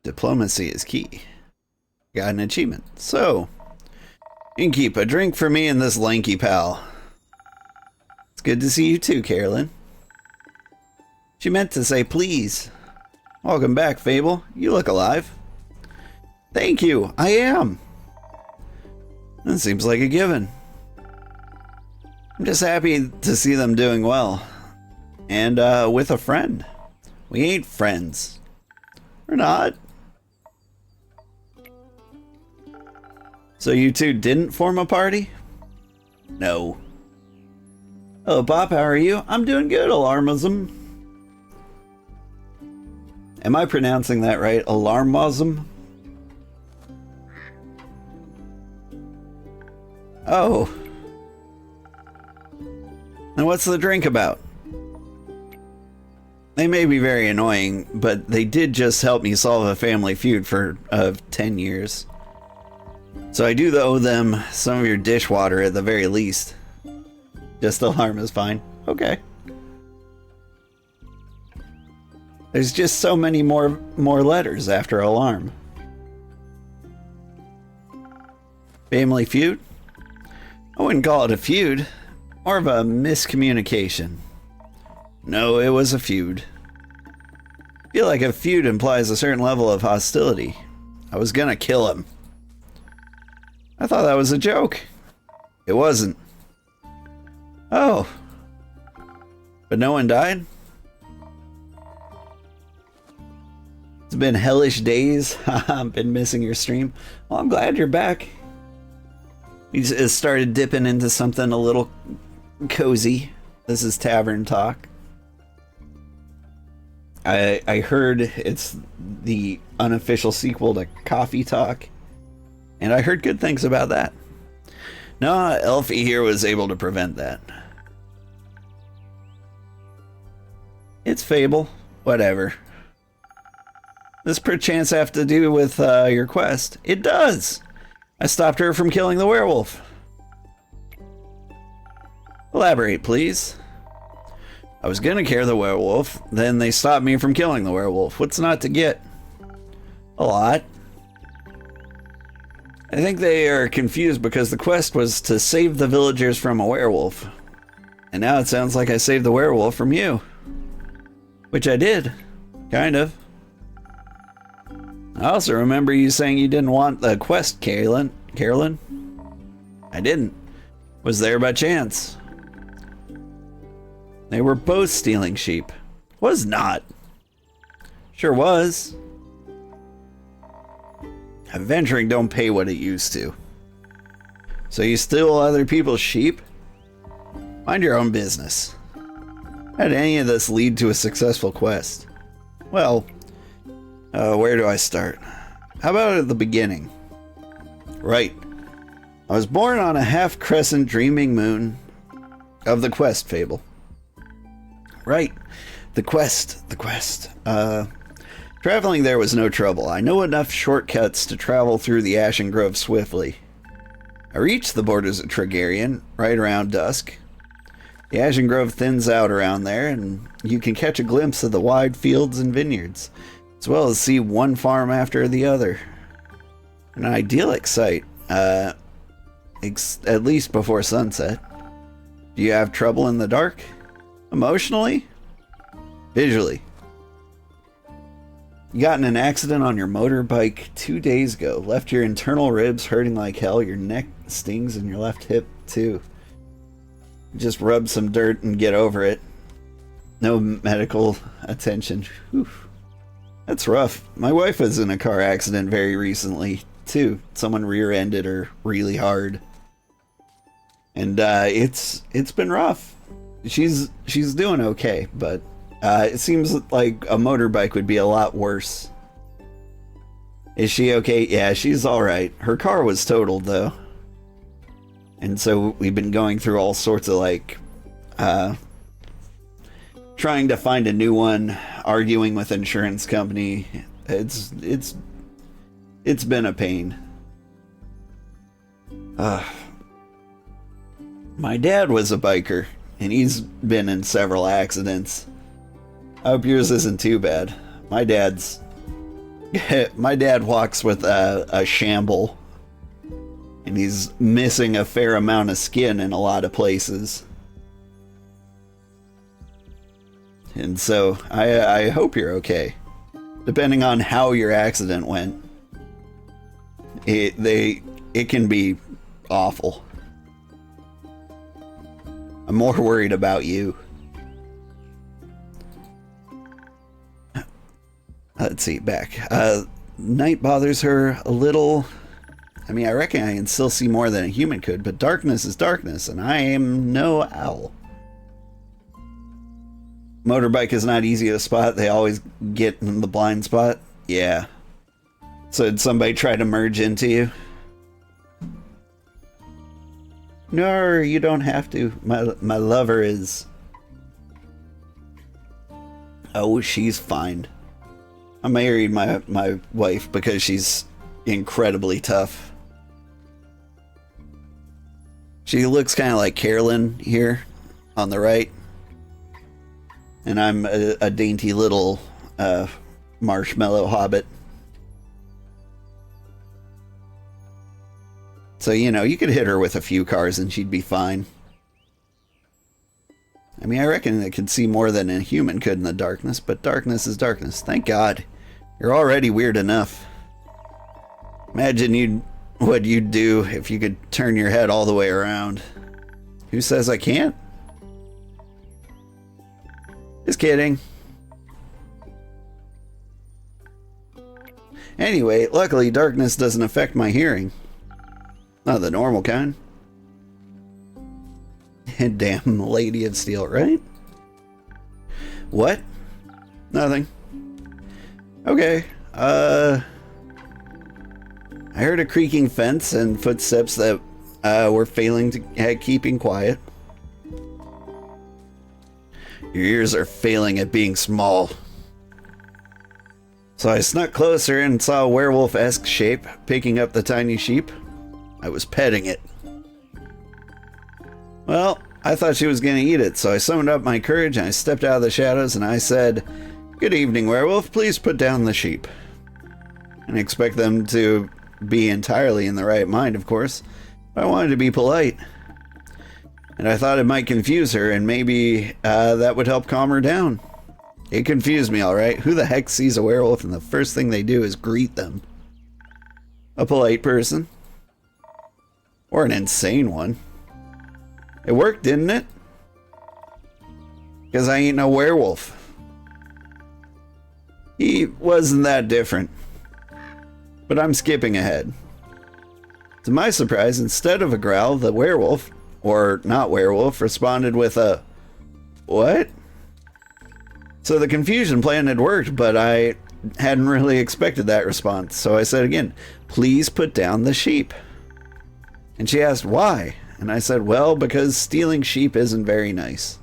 Diplomacy is key. Got an achievement. So, Innkeep, a drink for me and this lanky pal. It's good to see you too, Carolyn. She meant to say please. Welcome back, Fable. You look alive. Thank you, I am. That seems like a given. I'm just happy to see them doing well. And with a friend. We ain't friends. We're not. So you two didn't form a party? No. Hello, Bob, how are you? I'm doing good, Alarmism. Am I pronouncing that right? Alarmism? Oh. Now what's the drink about? They may be very annoying, but they did just help me solve a family feud for 10 years. So I do owe them some of your dishwater at the very least. Just alarm is fine. Okay. There's just so many more letters after alarm. Family feud? I wouldn't call it a feud. More of a miscommunication. No, it was a feud. I feel like a feud implies a certain level of hostility. I was gonna kill him. I thought that was a joke. It wasn't. Oh. But no one died? It's been hellish days. I've been missing your stream. Well, I'm glad you're back. We just started dipping into something a little cozy. This is Tavern Talk. I heard it's the unofficial sequel to Coffee Talk. And I heard good things about that. No, Elfie here was able to prevent that. It's Fable. Whatever. This perchance have to do with your quest. It does! I stopped her from killing the werewolf. Elaborate, please. I was gonna kill the werewolf, then they stopped me from killing the werewolf. What's not to get? A lot. I think they are confused because the quest was to save the villagers from a werewolf. And now it sounds like I saved the werewolf from you. Which I did. Kind of. I also remember you saying you didn't want the quest, Carolyn. I didn't. Was there by chance. They were both stealing sheep. Was not. Sure was. Adventuring don't pay what it used to. So you steal other people's sheep? Mind your own business. How did any of this lead to a successful quest? Well, where do I start? How about at the beginning? Right. I was born on a half-crescent dreaming moon of the quest fable. Right. The quest. Traveling there was no trouble. I know enough shortcuts to travel through the Ashen Grove swiftly. I reached the borders of Tregarian right around dusk. The Ashen Grove thins out around there, and you can catch a glimpse of the wide fields and vineyards, as well as see one farm after the other. An idyllic sight, at least before sunset. Do you have trouble in the dark? Emotionally? Visually? You got in an accident on your motorbike 2 days ago. Left your internal ribs hurting like hell. Your neck stings and your left hip too. Just rub some dirt and get over it. No medical attention. Whew. That's rough. My wife was in a car accident very recently too. Someone rear-ended her really hard. And it's been rough. She's doing okay, but it seems like a motorbike would be a lot worse. Is she okay? Yeah, she's alright. Her car was totaled, though. And so we've been going through all sorts of, like, trying to find a new one, arguing with insurance company. It's been a pain. My dad was a biker, and he's been in several accidents. I hope yours isn't too bad. My dad's My dad walks with a shamble, and he's missing a fair amount of skin in a lot of places. And so I hope you're okay. Depending on how your accident went, it can be awful. I'm more worried about you. Let's see, back. Night bothers her a little. I mean, I reckon I can still see more than a human could, but darkness is darkness, and I am no owl. Motorbike is not easy to spot. They always get in the blind spot. Yeah. So did somebody try to merge into you? No, you don't have to. My lover is... Oh, she's fine. I married my wife because she's incredibly tough. She looks kind of like Carolyn here on the right. And I'm a dainty little marshmallow hobbit. So, you know, you could hit her with a few cars and she'd be fine. I mean, I reckon it could see more than a human could in the darkness, but darkness is darkness. Thank God. You're already weird enough. Imagine what you'd do if you could turn your head all the way around. Who says I can't? Just kidding. Anyway, luckily darkness doesn't affect my hearing. Not the normal kind. Damn Lady of Steel, right? What? Nothing. Okay. I heard a creaking fence and footsteps that were failing to keeping quiet. Your ears are failing at being small. So I snuck closer and saw a werewolf-esque shape picking up the tiny sheep. I was petting it. Well, I thought she was going to eat it, so I summoned up my courage and I stepped out of the shadows and I said, "Good evening, werewolf. Please put down the sheep." And I expect them to be entirely in the right mind, of course. But I wanted to be polite. And I thought it might confuse her, and maybe that would help calm her down. It confused me, alright. Who the heck sees a werewolf and the first thing they do is greet them? A polite person. Or an insane one. It worked, didn't it? Because I ain't no werewolf. He wasn't that different. But I'm skipping ahead. To my surprise, instead of a growl, the werewolf, or not werewolf, responded with a, "What?" So the confusion plan had worked, but I hadn't really expected that response. So I said again, "Please put down the sheep." And she asked, "Why?" And I said, "Well, because stealing sheep isn't very nice."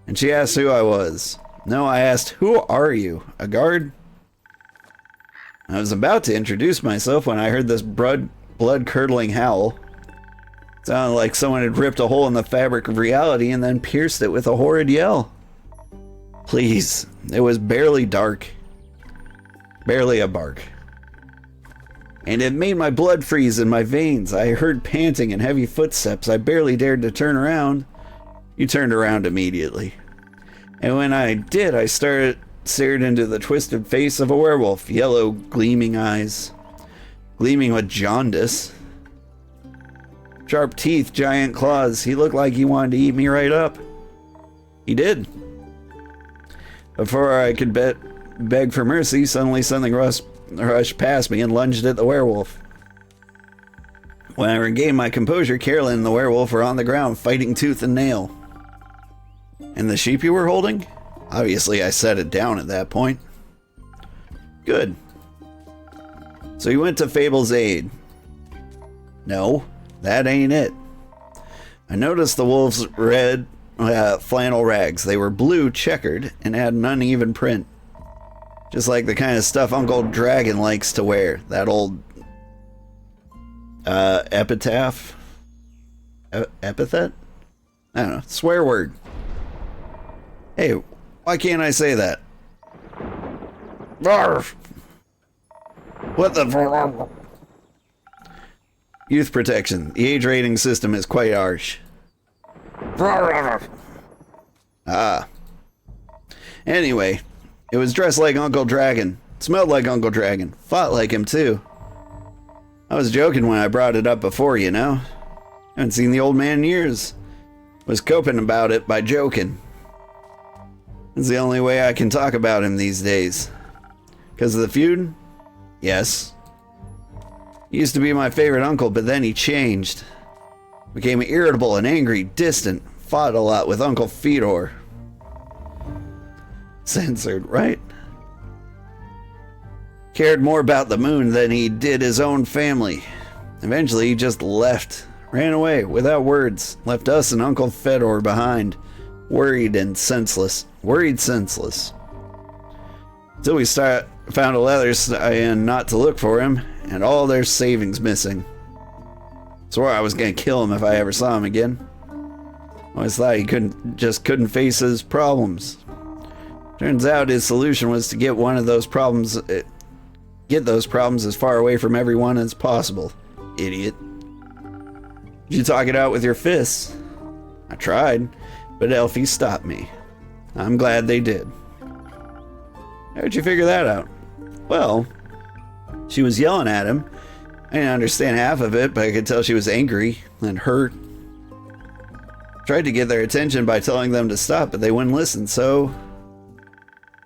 And she asked who I was. No, I asked, "Who are you? A guard?" I was about to introduce myself when I heard this blood-curdling howl. It sounded like someone had ripped a hole in the fabric of reality and then pierced it with a horrid yell. Please, it was barely dark. Barely a bark. And it made my blood freeze in my veins. I heard panting and heavy footsteps. I barely dared to turn around. You turned around immediately. And when I did, I stared into the twisted face of a werewolf. Yellow, gleaming eyes. Gleaming with jaundice. Sharp teeth, giant claws. He looked like he wanted to eat me right up. He did. Before I could beg for mercy, suddenly something rushed past me and lunged at the werewolf. When I regained my composure, Carolyn and the werewolf were on the ground, fighting tooth and nail. And the sheep you were holding? Obviously, I set it down at that point. Good. So you went to Fable's aid. No, that ain't it. I noticed the wolf's red flannel rags. They were blue, checkered, and had an uneven print. Just like the kind of stuff Uncle Dragon likes to wear. That old epitaph? Epithet? I don't know. Swear word. Hey, why can't I say that? Arf! What the... Youth protection. The age rating system is quite harsh. Ah. Anyway, it was dressed like Uncle Dragon. Smelled like Uncle Dragon. Fought like him, too. I was joking when I brought it up before, you know? Haven't seen the old man in years. Was coping about it by joking. It's the only way I can talk about him these days. Because of the feud? Yes. He used to be my favorite uncle, but then he changed. Became irritable and angry, distant. Fought a lot with Uncle Fedor. Censored, right? Cared more about the moon than he did his own family. Eventually, he just left. Ran away without words. Left us and Uncle Fedor behind. Worried and senseless. Worried senseless. Until we found a leather stand not to look for him, and all their savings missing. Swore I was gonna kill him if I ever saw him again. Always thought he couldn't face his problems. Turns out his solution was to get those problems as far away from everyone as possible. Idiot. Did you talk it out with your fists? I tried, but Elfie stopped me. I'm glad they did. How'd you figure that out? Well, she was yelling at him. I didn't understand half of it, but I could tell she was angry and hurt. Tried to get their attention by telling them to stop, but they wouldn't listen, so...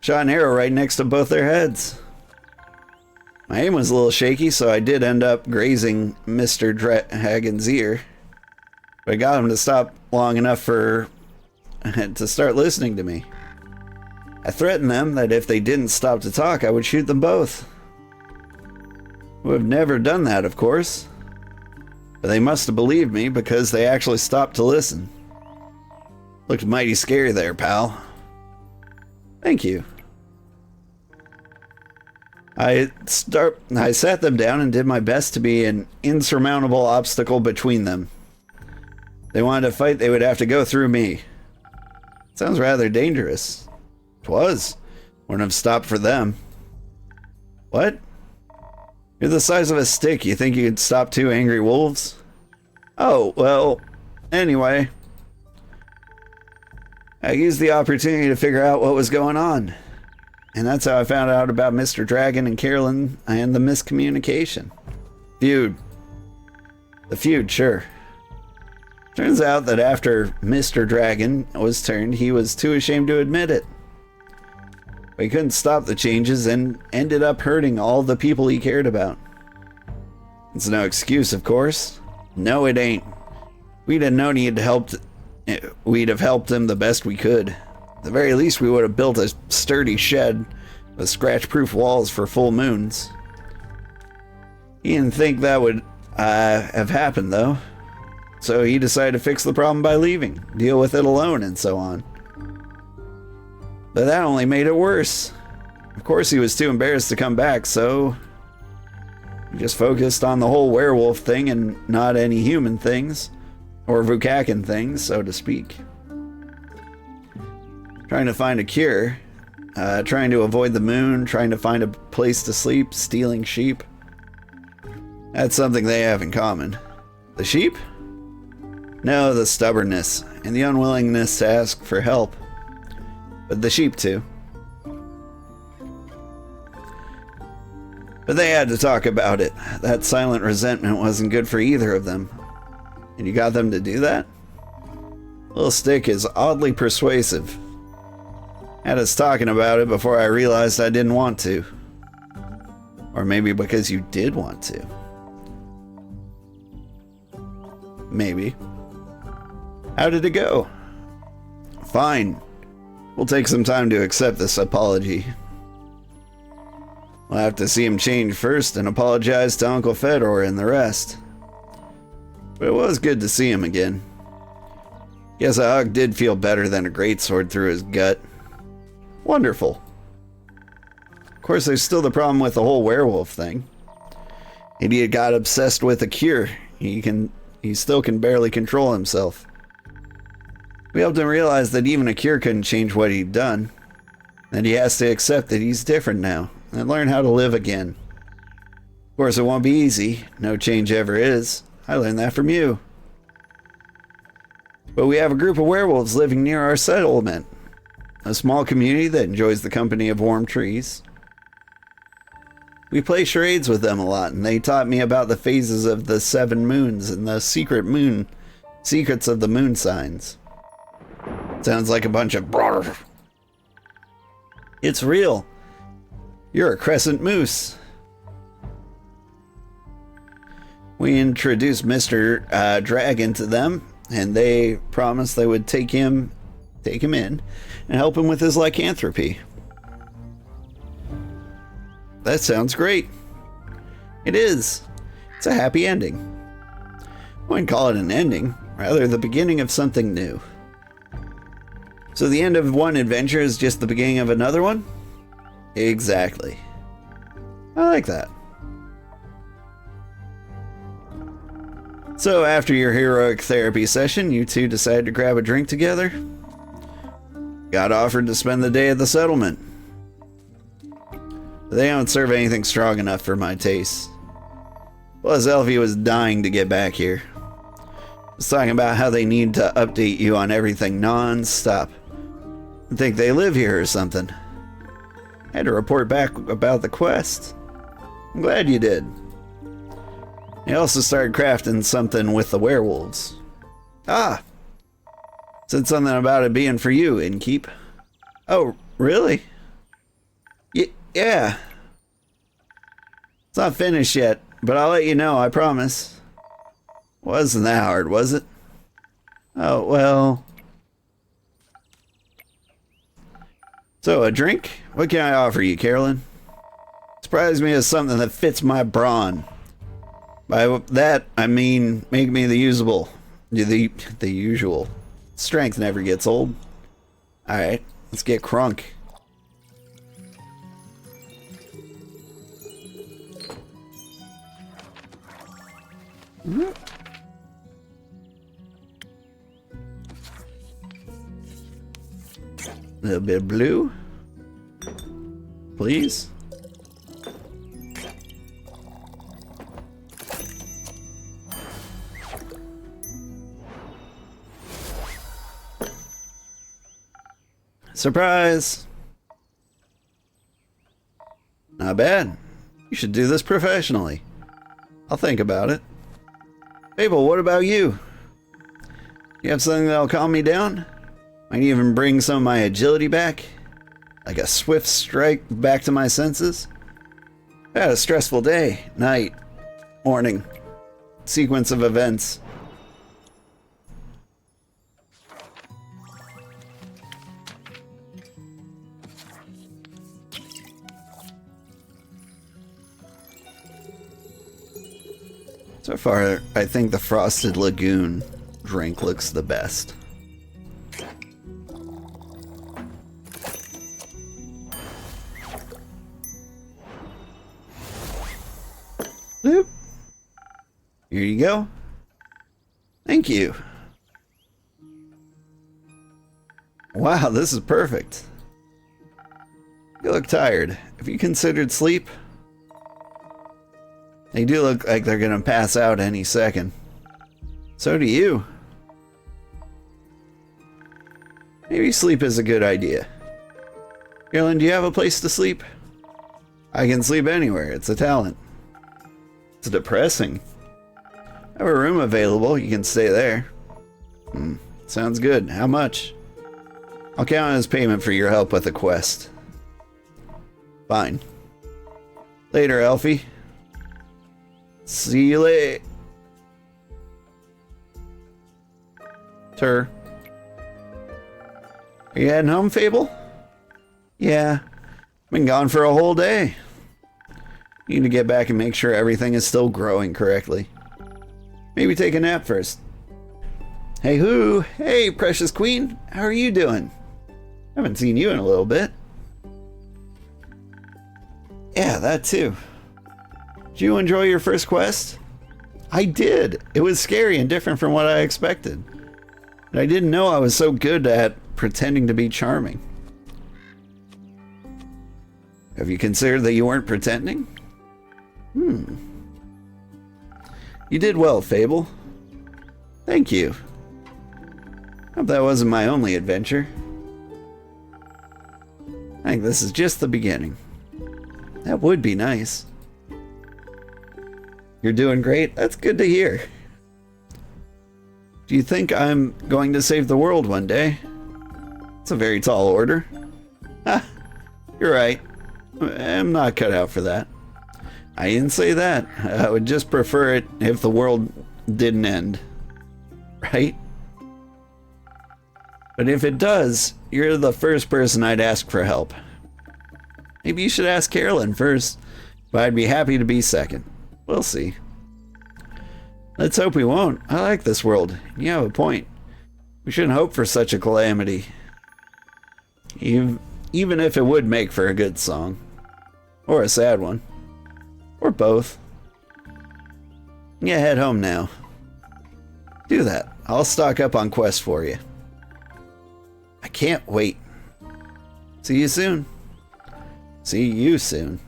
shot an arrow right next to both their heads. My aim was a little shaky, so I did end up grazing Mr. Dragon's ear. But I got him to stop long enough to start listening to me. I threatened them that if they didn't stop to talk, I would shoot them both. Would have never done that, of course. But they must have believed me because they actually stopped to listen. Looked mighty scary there, pal. Thank you. I sat them down and did my best to be an insurmountable obstacle between them. They wanted to fight, they would have to go through me. Sounds rather dangerous. 'Twas. Wouldn't have stopped for them. What? You're the size of a stick. You think you could stop two angry wolves? Oh, well, anyway. I used the opportunity to figure out what was going on. And that's how I found out about Mr. Dragon and Carolyn and the miscommunication. Feud. The feud, sure. Turns out that after Mr. Dragon was turned, he was too ashamed to admit it. But he couldn't stop the changes and ended up hurting all the people he cared about. It's no excuse, of course. No, it ain't. We'd have known we'd have helped him the best we could. At the very least, we would have built a sturdy shed with scratch-proof walls for full moons. He didn't think that would have happened, though. So he decided to fix the problem by leaving, deal with it alone, and so on. But that only made it worse. Of course, he was too embarrassed to come back, so he just focused on the whole werewolf thing and not any human things, or Vukakin things, so to speak. Trying to find a cure, trying to avoid the moon, trying to find a place to sleep, stealing sheep. That's something they have in common. The sheep? No, the stubbornness and the unwillingness to ask for help. But the sheep too. But they had to talk about it. That silent resentment wasn't good for either of them. And you got them to do that? Little stick is oddly persuasive. Had us talking about it before I realized I didn't want to. Or maybe because you did want to. Maybe. How did it go? Fine. We'll take some time to accept this apology. We'll have to see him change first and apologize to Uncle Fedor and the rest. But it was good to see him again. Guess a hug did feel better than a greatsword through his gut. Wonderful. Of course, there's still the problem with the whole werewolf thing. Idiot got obsessed with a cure. He still can barely control himself. We helped him realize that even a cure couldn't change what he'd done. That he has to accept that he's different now and learn how to live again. course, it won't be easy. No change ever is. I learned that from you. But we have a group of werewolves living near our settlement. A small community that enjoys the company of warm trees. We play charades with them a lot, and they taught me about the phases of the 7 moons and the secrets of the moon signs. Sounds like a bunch of brrr. It's real. You're a crescent moose. We introduced Mr. Dragon to them, and they promised they would take him in and help him with his lycanthropy. That sounds great. It is. It's a happy ending. I wouldn't call it an ending, rather the beginning of something new. So the end of one adventure is just the beginning of another one? Exactly. I like that. So after your heroic therapy session, you two decided to grab a drink together? Got offered to spend the day at the settlement. But they don't serve anything strong enough for my taste. Plus, Elfie was dying to get back here. Was talking about how they need to update you on everything non-stop. I think they live here or something. Had to report back about the quest. I'm glad you did. He also started crafting something with the werewolves. Ah! Said something about it being for you, Innkeep. Oh, really? Yeah. It's not finished yet, but I'll let you know, I promise. Wasn't that hard, was it? Oh, well. So, a drink? What can I offer you, Carolyn? Surprise me with something that fits my brawn. By that, I mean, make me the usual. Strength never gets old. Alright, let's get CRUNK. A little bit of blue, please. Surprise! Not bad. You should do this professionally. I'll think about it. Fable, what about you? You have something that'll calm me down? Might even bring some of my agility back? Like a swift strike back to my senses? I had a stressful day, night, morning, sequence of events. So far, I think the Frosted Lagoon drink looks the best. Boop. Here you go. Thank you. Wow, this is perfect. You look tired. Have you considered sleep? They do look like they're gonna pass out any second. So do you. Maybe sleep is a good idea. Carolyn, do you have a place to sleep? I can sleep anywhere. It's a talent. It's depressing. I have a room available. You can stay there. Sounds good. How much? I'll count as payment for your help with the quest. Fine. Later, Elfie. See you later. Are you heading home, Fable? Yeah. Been gone for a whole day. Need to get back and make sure everything is still growing correctly. Maybe take a nap first. Hey who? Hey, precious queen. How are you doing? Haven't seen you in a little bit. Yeah, that too. Did you enjoy your first quest? I did. It was scary and different from what I expected. And I didn't know I was so good at pretending to be charming. Have you considered that you weren't pretending? You did well, Fable. Thank you. Hope that wasn't my only adventure. I think this is just the beginning. That would be nice. You're doing great. That's good to hear. Do you think I'm going to save the world one day? It's a very tall order. Ah, you're right. I'm not cut out for that. I didn't say that. I would just prefer it if the world didn't end. Right? But if it does, you're the first person I'd ask for help. Maybe you should ask Carolyn first, but I'd be happy to be second. We'll see. Let's hope we won't. I like this world. You have a point. We shouldn't hope for such a calamity. Even if it would make for a good song. Or a sad one. Or both. Yeah, head home now. Do that. I'll stock up on quests for you. I can't wait. See you soon. See you soon.